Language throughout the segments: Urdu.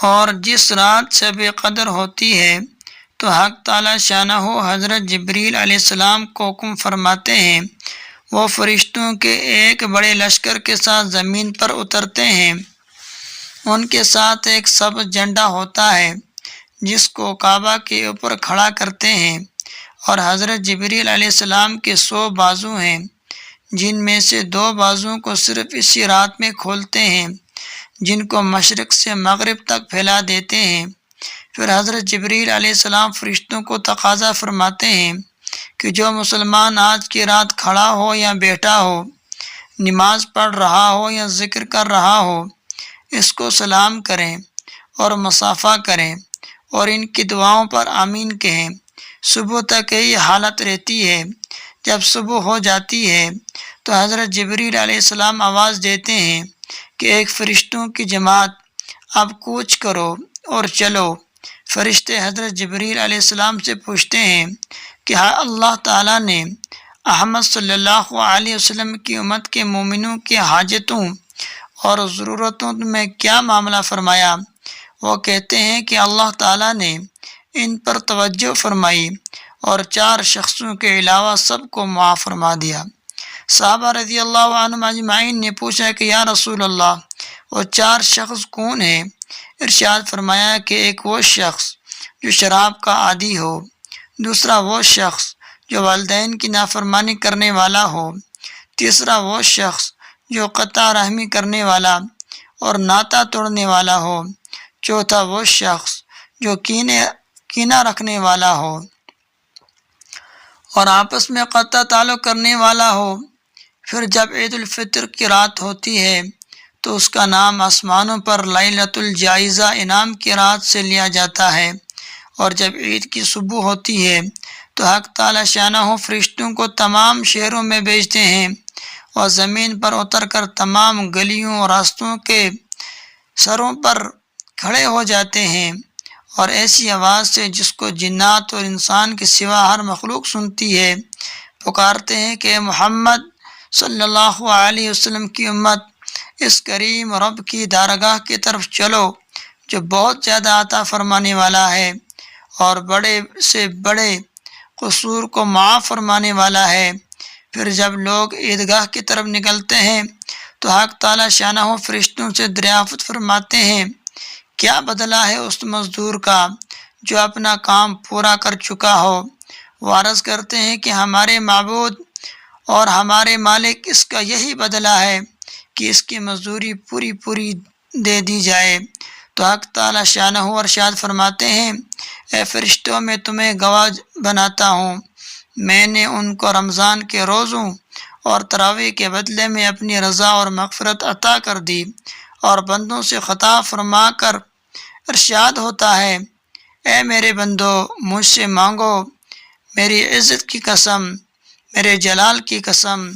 اور جس رات شب قدر ہوتی ہے تو حق تعالی شانہ حضرت جبریل علیہ السلام کو حکم فرماتے ہیں، وہ فرشتوں کے ایک بڑے لشکر کے ساتھ زمین پر اترتے ہیں۔ ان کے ساتھ ایک سبز جھنڈا ہوتا ہے جس کو کعبہ کے اوپر کھڑا کرتے ہیں، اور حضرت جبریل علیہ السلام کے 100 بازو ہیں، جن میں سے 2 بازوؤں کو صرف اسی رات میں کھولتے ہیں، جن کو مشرق سے مغرب تک پھیلا دیتے ہیں۔ پھر حضرت جبریل علیہ السلام فرشتوں کو تقاضا فرماتے ہیں کہ جو مسلمان آج کی رات کھڑا ہو یا بیٹھا ہو، نماز پڑھ رہا ہو یا ذکر کر رہا ہو، اس کو سلام کریں اور مصافحہ کریں اور ان کی دعاؤں پر آمین کہیں۔ صبح تک یہی حالت رہتی ہے۔ جب صبح ہو جاتی ہے تو حضرت جبریل علیہ السلام آواز دیتے ہیں کہ ایک فرشتوں کی جماعت اب کوچ کرو اور چلو۔ فرشتے حضرت جبریل علیہ السلام سے پوچھتے ہیں کہ اللہ تعالیٰ نے احمد صلی اللہ علیہ وسلم کی امت کے مومنوں کی حاجتوں اور ضرورتوں میں کیا معاملہ فرمایا؟ وہ کہتے ہیں کہ اللہ تعالیٰ نے ان پر توجہ فرمائی اور 4 شخصوں کے علاوہ سب کو معاف فرما دیا۔ صحابہ رضی اللہ عنہم اجمعین نے پوچھا کہ یا رسول اللہ، وہ 4 شخص کون ہیں؟ ارشاد فرمایا کہ ایک وہ شخص جو شراب کا عادی ہو، دوسرا وہ شخص جو والدین کی نافرمانی کرنے والا ہو، تیسرا وہ شخص جو قطع رحمی کرنے والا اور ناطہ توڑنے والا ہو، چوتھا وہ شخص جو کینہ رکھنے والا ہو اور آپس میں قطع تعلق کرنے والا ہو۔ پھر جب عید الفطر کی رات ہوتی ہے تو اس کا نام آسمانوں پر لیلۃ الجائزہ انعام کی رات سے لیا جاتا ہے، اور جب عید کی صبح ہوتی ہے تو حق تعالی شانہ فرشتوں کو تمام شہروں میں بھیجتے ہیں اور زمین پر اتر کر تمام گلیوں اور راستوں کے سروں پر کھڑے ہو جاتے ہیں، اور ایسی آواز سے جس کو جنات اور انسان کے سوا ہر مخلوق سنتی ہے، پکارتے ہیں کہ محمد صلی اللہ علیہ وسلم کی امت، اس کریم رب کی دارگاہ کی طرف چلو جو بہت زیادہ عطا فرمانے والا ہے اور بڑے سے بڑے قصور کو معاف فرمانے والا ہے۔ پھر جب لوگ عیدگاہ کی طرف نکلتے ہیں تو حق تعالی شانہ فرشتوں سے دریافت فرماتے ہیں کیا بدلہ ہے اس مزدور کا جو اپنا کام پورا کر چکا ہو؟ وہ عرض کرتے ہیں کہ ہمارے معبود اور ہمارے مالک، اس کا یہی بدلہ ہے کہ اس کی مزدوری پوری دے دی جائے۔ تو حق تعالی شانہ ارشاد فرماتے ہیں اے فرشتوں، میں تمہیں گواہ بناتا ہوں، میں نے ان کو رمضان کے روزوں اور تراویح کے بدلے میں اپنی رضا اور مغفرت عطا کر دی، اور بندوں سے خطاب فرما کر ارشاد ہوتا ہے اے میرے بندو، مجھ سے مانگو، میری عزت کی قسم، میرے جلال کی قسم،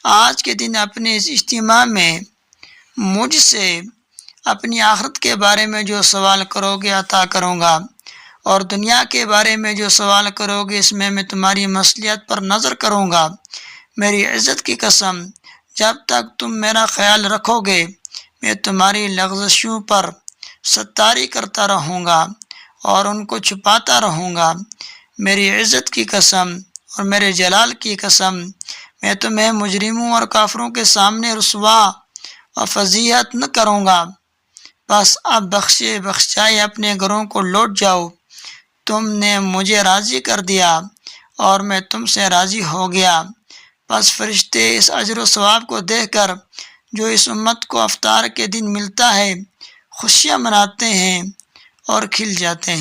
آج کے دن اپنے اس اجتماع میں مجھ سے اپنی آخرت کے بارے میں جو سوال کرو گے عطا کروں گا، اور دنیا کے بارے میں جو سوال کرو گے اس میں تمہاری مصلحت پر نظر کروں گا۔ میری عزت کی قسم، جب تک تم میرا خیال رکھو گے میں تمہاری لغزشوں پر ستاری کرتا رہوں گا اور ان کو چھپاتا رہوں گا۔ میری عزت کی قسم اور میرے جلال کی قسم، میں تمہیں مجرموں اور کافروں کے سامنے رسوا اور فضیحت نہ کروں گا۔ بس اب بخشائے اپنے گھروں کو لوٹ جاؤ، تم نے مجھے راضی کر دیا اور میں تم سے راضی ہو گیا۔ بس فرشتے اس اجر و ثواب کو دیکھ کر جو اس امت کو افطار کے دن ملتا ہے خوشیاں مناتے ہیں اور کھل جاتے ہیں۔